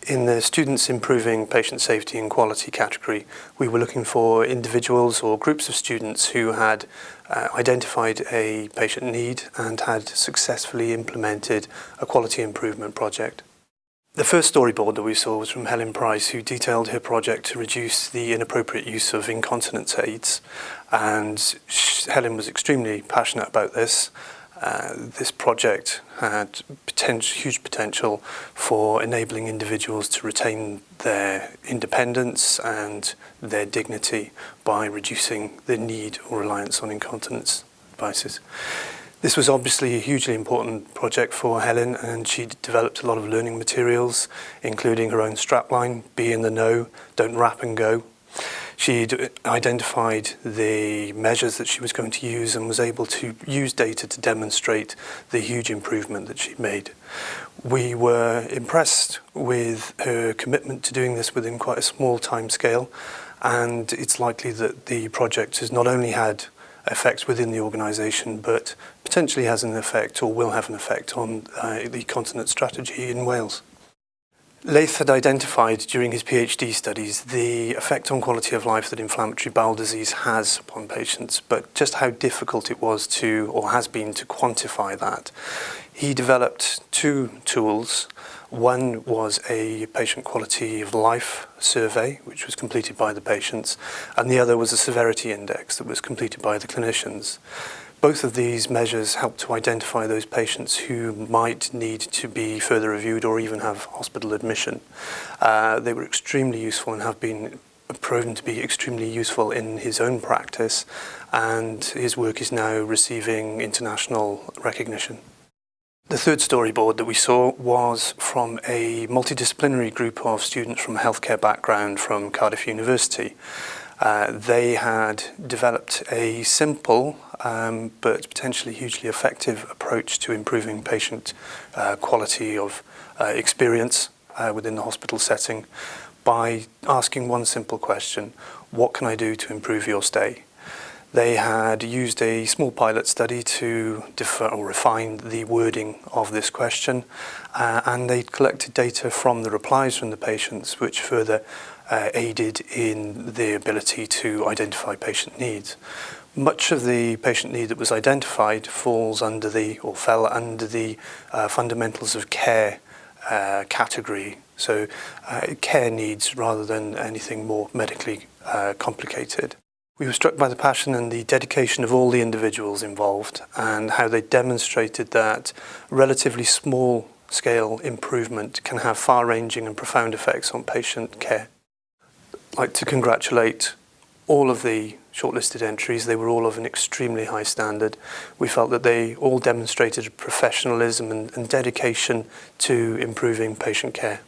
In the Students Improving Patient Safety and Quality category, we were looking for individuals or groups of students who had identified a patient need and had successfully implemented a quality improvement project. The first storyboard that we saw was from Helen Price, who detailed her project to reduce the inappropriate use of incontinence aids. And Helen was extremely passionate about this. This project had huge potential for enabling individuals to retain their independence and their dignity by reducing the need or reliance on incontinence devices. This was obviously a hugely important project for Helen, and she developed a lot of learning materials, including her own strapline, Be in the Know, Don't Wrap and Go. She'd identified the measures that she was going to use and was able to use data to demonstrate the huge improvement that she'd made. We were impressed with her commitment to doing this within quite a small time scale, and it's likely that the project has not only had effects within the organisation, but potentially has an effect or will have an effect on the continence strategy in Wales. Leith had identified during his PhD studies the effect on quality of life that inflammatory bowel disease has upon patients, but just how difficult it was to, or has been, to quantify that. He developed two tools. One was a patient quality of life survey, which was completed by the patients, and the other was a severity index that was completed by the clinicians. Both of these measures help to identify those patients who might need to be further reviewed or even have hospital admission. They were extremely useful and have been proven to be extremely useful in his own practice, and his work is now receiving international recognition. The third storyboard that we saw was from a multidisciplinary group of students from a healthcare background from Cardiff University. They had developed a simple but potentially hugely effective approach to improving patient quality of experience within the hospital setting by asking one simple question: what can I do to improve your stay? They had used a small pilot study to refine the wording of this question, and they collected data from the replies from the patients, which further aided in the ability to identify patient needs. Much of the patient need that was identified fell under the fundamentals of care category, so care needs rather than anything more medically complicated. We were struck by the passion and the dedication of all the individuals involved and how they demonstrated that relatively small scale improvement can have far-ranging and profound effects on patient care. I'd like to congratulate all of the shortlisted entries. They were all of an extremely high standard. We felt that they all demonstrated professionalism and dedication to improving patient care.